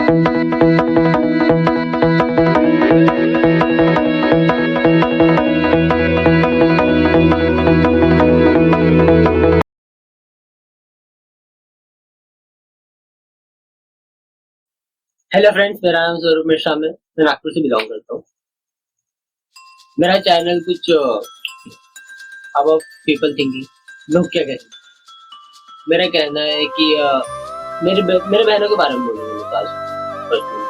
Hello friends, मेरा नाम स्वरूप मिश्रा है। मैं नागपुर से बिलोंग करता हूँ। मेरा चैनल कुछ अबाउट पीपल थिंकिंग, लोग क्या कहते हैं। मेरा कहना है कि मेरे बहनों के बारे में बोलूँगा। आज पर्सनली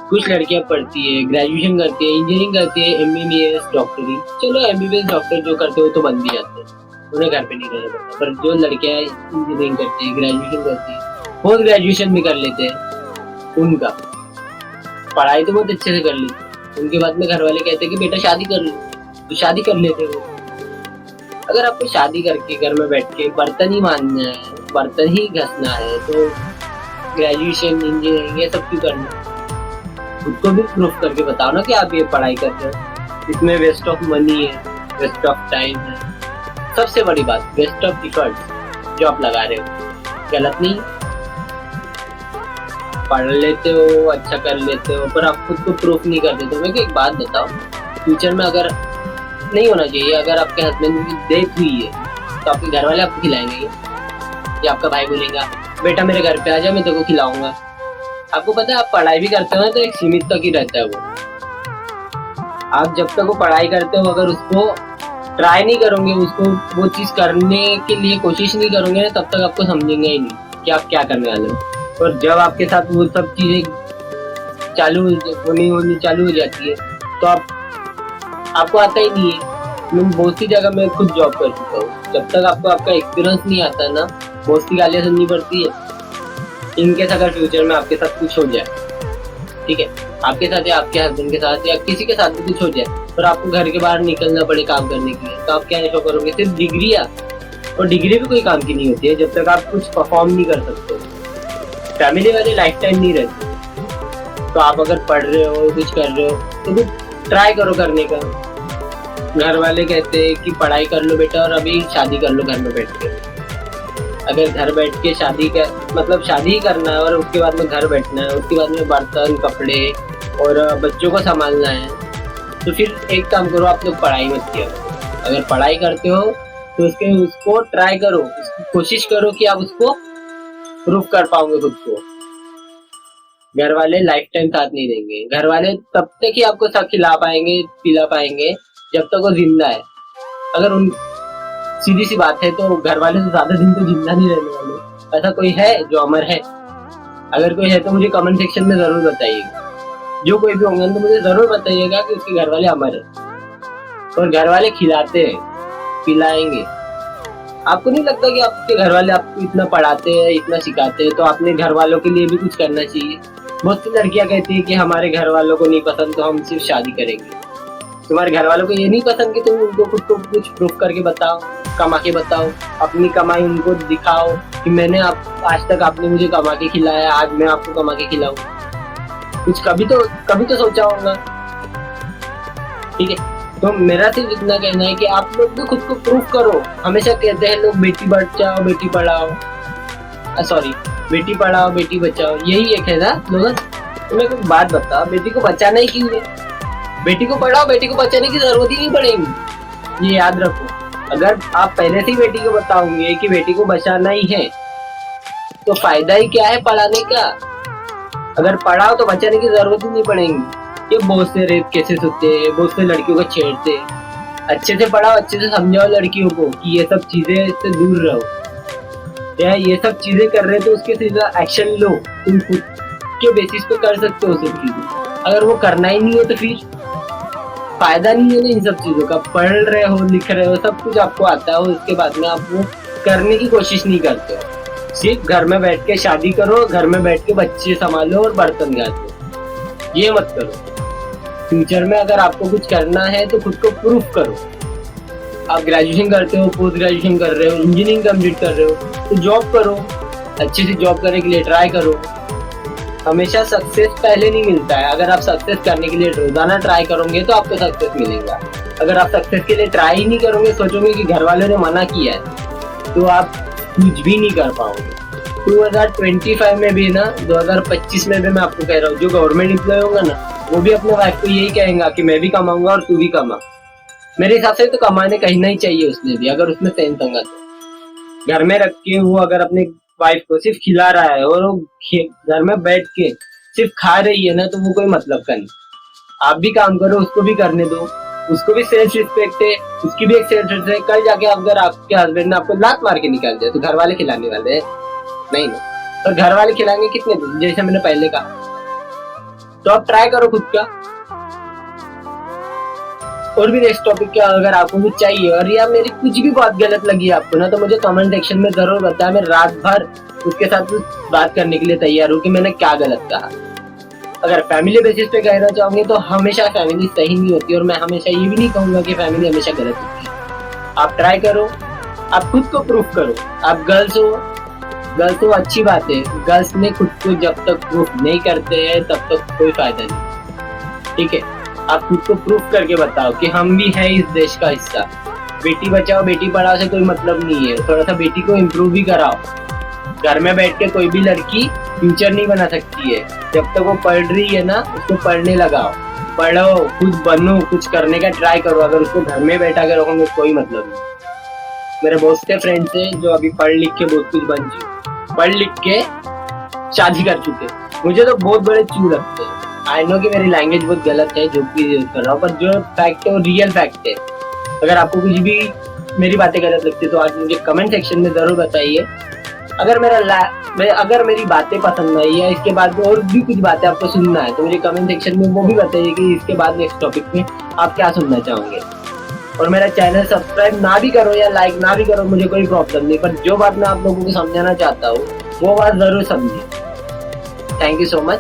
कुछ लड़कियां पढ़ती है, ग्रेजुएशन करती है, इंजीनियरिंग करती है, एमबीबीएस, डॉक्टरी। चलो एमबीबीएस डॉक्टर जो करते हो तो बन भी जाते हैं, उन्हें घर पे नहीं रहना पड़ता। पर जो लड़कियां इंजीनियरिंग करती है, ग्रेजुएशन करती है, पोस्ट ग्रेजुएशन भी कर लेते हैं, उनका पढ़ाई तो बहुत अच्छे से कर ली। उनके बाद में घर वाले कहते हैं कि बेटा शादी कर लो, तो शादी कर लेते हो। अगर आपको शादी करके घर में बैठ के बर्तन ही मांजना है, बर्तन ही घसना है, तो ग्रेजुएशन, इंजीनियरिंग ये सब क्यों करना? खुद को भी प्रूफ करके बताओ ना कि आप ये पढ़ाई कर रहे हो। इसमें वेस्ट ऑफ मनी है, वेस्ट ऑफ टाइम है, सबसे बड़ी बात वेस्ट ऑफ एफर्ट जो आप लगा रहे हो। गलत नहीं, पढ़ लेते हो, अच्छा कर लेते हो, पर आप खुद को प्रूफ नहीं करते। तो मैं एक बात बताओ, फ्यूचर में अगर नहीं होना चाहिए, अगर आपके हस्बैंड की डेथ हुई है तो आपके घर वाले आपको खिलाएंगे या आपका भाई बोलेगा बेटा मेरे घर पे आ जा, मैं तेरे को खिलाऊंगा। आपको पता है, आप पढ़ाई भी करते हो ना तो एक सीमित तक ही रहता है वो। आप जब तक वो पढ़ाई करते हो, अगर उसको ट्राई नहीं करोगे, उसको वो चीज करने के लिए कोशिश नहीं करोगे ना, तब तक आपको समझेंगे ही नहीं कि आप क्या करने वाले हो। और जब आपके साथ वो सब चीजें होनी चालू हो जाती है तो आपको आता ही नहीं है। मैं बहुत सी जगह में खुद जॉब कर चुका हूँ। जब तक आपको आपका एक्सपीरियंस नहीं आता ना, बहुत सी गालियाँ सुननी पड़ती है। इनकेस अगर फ्यूचर में आपके साथ कुछ हो जाए, ठीक है, आपके साथ या आपके हस्बैंड के साथ या किसी के साथ भी कुछ हो जाए, पर आपको घर के बाहर निकलना पड़े काम करने के लिए, तो आप क्या शो करोगे? सिर्फ डिग्रियाँ, और डिग्री भी कोई काम की नहीं होती है जब तक आप कुछ परफॉर्म नहीं कर सकते। फैमिली वाले लाइफ टाइम नहीं रहते। तो आप अगर पढ़ रहे हो, कुछ कर रहे हो, तो कुछ ट्राई करो करने का। घर वाले कहते हैं कि पढ़ाई कर लो बेटा और अभी शादी कर लो घर में बैठ के। अगर घर बैठ के शादी ही करना है और उसके बाद में घर बैठना है, उसके बाद में बर्तन, कपड़े और बच्चों को संभालना है, तो फिर एक काम करो, आप लोग पढ़ाई मत किया। अगर पढ़ाई करते हो तो उसको ट्राई करो, कोशिश करो कि आप उसको प्रूफ कर पाओगे खुद को। घर वाले लाइफ टाइम साथ नहीं देंगे। घर वाले तब तक ही आपको सब खिला पाएंगे, पिला पाएंगे जब तक वो जिंदा है। अगर उन सीधी सी बात है, तो घर वाले से ज्यादा दिन तो जिंदा नहीं रहने वाले। ऐसा कोई है जो अमर है? अगर कोई है तो मुझे कमेंट सेक्शन में जरूर बताइएगा। जो कोई भी होंगे तो मुझे जरूर बताइएगा कि उसके घर वाले अमर है। और घर वाले खिलाते हैं, पिलाएंगे। आपको नहीं लगता कि आपके घर वाले आपको इतना पढ़ाते हैं, इतना सिखाते हैं, तो आपने घर वालों के लिए भी कुछ करना चाहिए। बहुत सी लड़कियां कहती है कि हमारे घर वालों को नहीं पसंद तो हम सिर्फ शादी करेंगे। तुम्हारे घर वालों को ये नहीं पसंद कि तुम उनको खुद को कुछ प्रूफ करके बताओ, कमा के बताओ, अपनी कमाई उनको दिखाओ कि मैंने आज तक आपने मुझे कमा के खिलाया, आज मैं आपको कमा के खिलाऊं। कुछ कभी तो सोचा होगा, ठीक है। तो मेरा सिर्फ इतना कहना है कि आप लोग भी खुद को प्रूफ करो। हमेशा कहते हैं लोग बेटी बचाओ बेटी पढ़ाओ, बेटी पढ़ाओ बेटी बचाओ, यही एक है ना लोग। तो मैं कुछ बात बताओ, बेटी को बचाना ही क्यों है? बेटी को पढ़ाओ, बेटी को बचाने की जरूरत ही नहीं पड़ेगी। ये याद रखो। अगर आप पहले से ही बेटी को बताओगे कि बेटी को बचाना ही है, तो फायदा ही क्या है पढ़ाने का? अगर पढ़ाओ तो बचाने की जरूरत ही नहीं पड़ेगी। ये बहुत से रेप केसेस होते हैं, बहुत से लड़कियों को छेड़ते हैं। अच्छे से पढ़ाओ, अच्छे से समझाओ लड़कियों को कि ये सब चीजें से दूर रहो। या ये सब चीजें कर रहे तो उसके सीधा एक्शन लो। तुम खुद के बेसिस पे कर सकते हो सब चीजें। अगर वो करना ही नहीं है तो फिर फायदा नहीं है ना इन सब चीजों का। पढ़ रहे हो, लिख रहे हो, सब कुछ आपको आता है, उसके बाद में आप वो करने की कोशिश नहीं करते हो। सिर्फ घर में बैठ के शादी करो, घर में बैठ के बच्चे संभालो और बर्तन घासो। ये मत करो। फ्यूचर में अगर आपको कुछ करना है तो खुद को प्रूफ करो। आप ग्रेजुएशन करते हो, पोस्ट ग्रेजुएशन कर रहे हो, इंजीनियरिंग कंप्लीट कर रहे हो, तो जॉब करो। अच्छे से जॉब करने के लिए ट्राई करो। हमेशा सक्सेस पहले नहीं मिलता है। अगर आप सक्सेस करने के लिए रोजाना ट्राई करोगे तो आपको सक्सेस मिलेगा। अगर आप सक्सेस के लिए ट्राई ही नहीं करोगे, सोचोगे कि घर वालों ने मना किया है, तो आप कुछ भी नहीं कर पाओगे। 2025 में भी ना, 2025 में भी मैं आपको कह रहा हूँ, जो गवर्नमेंट एम्प्लॉय होगा ना, वो भी अपने वाइफ को यही कहेगा कि मैं भी कमाऊंगा और तू भी कमा। मेरे हिसाब से तो कमाने कहीं ही चाहिए उसने भी, अगर उसमें सेंस होगा तो। घर में रख के वो अगर अपने वाइफ को सिर्फ खिला रहा है और वो घर में बैठ के सिर्फ खा रही है ना, तो वो कोई मतलब का नहीं। आप भी काम करो, उसको भी करने दो, उसको भी सेल्फ रिस्पेक्ट है, उसकी भी एक सेल्फ रिस्पेक्ट है। कल जाके अगर आपके हस्बैंड ने आपको लात मार के निकाल दिया तो घर वाले खिलाने वाले हैं? नहीं ना। और घर वाले खिलाएंगे कितने दिन, जैसे मैंने पहले कहा। तो आप ट्राई करो खुद का। और भी नेक्स्ट टॉपिक क्या, अगर आपको कुछ चाहिए और या मेरी कुछ भी बात गलत लगी आपको ना, तो मुझे कमेंट सेक्शन में जरूर बताएं। मैं रात भर उसके साथ बात करने के लिए तैयार हूँ कि मैंने क्या गलत कहा। अगर फैमिली बेसिस पे कहना चाहोगे तो हमेशा फैमिली सही नहीं होती, और मैं हमेशा ये भी नहीं कहूंगा कि फैमिली हमेशा गलत होती है। आप ट्राई करो, आप खुद को प्रूफ करो। आप गर्ल्स हो अच्छी बात है, गर्ल्स ने खुद को जब तक प्रूफ नहीं करते हैं तब तक कोई फायदा नहीं। ठीक है, आप खुद को प्रूफ करके बताओ कि हम भी हैं इस देश का हिस्सा। बेटी बचाओ बेटी पढ़ाओ से कोई मतलब नहीं है, थोड़ा सा बेटी को इम्प्रूव भी कराओ। घर में बैठ के कोई भी लड़की फ्यूचर नहीं बना सकती है। जब तक वो पढ़ रही है ना, उसको पढ़ने लगाओ, पढ़ो, खुद बनो, कुछ करने का ट्राई करो। अगर उसको घर में बैठा के रखोगे कोई मतलब नहीं। मेरे बहुत से फ्रेंड्स हैं जो अभी पढ़ लिख के बहुत कुछ बन चुके, पढ़ लिख के शादी कर चुके। मुझे तो बहुत बड़े चू लगते हैं। आई नो कि मेरी लैंग्वेज बहुत गलत है जो भी यूज कर रहा हूँ, पर जो फैक्ट है वो रियल फैक्ट है। अगर आपको कुछ भी मेरी बातें गलत लगती है तो आज मुझे कमेंट सेक्शन में जरूर बताइए। अगर मेरी बातें पसंद आई है, इसके बाद और भी कुछ बातें आपको सुनना है, तो मुझे कमेंट सेक्शन में वो भी बताइए कि इसके बाद नेक्स्ट टॉपिक में आप क्या सुनना चाहोगे। और मेरा चैनल सब्सक्राइब ना भी करो या लाइक ना भी करो, मुझे कोई प्रॉब्लम नहीं, पर जो बात मैं आप लोगों को समझाना चाहता हूँ वो बात जरूर समझिए। Thank you so much.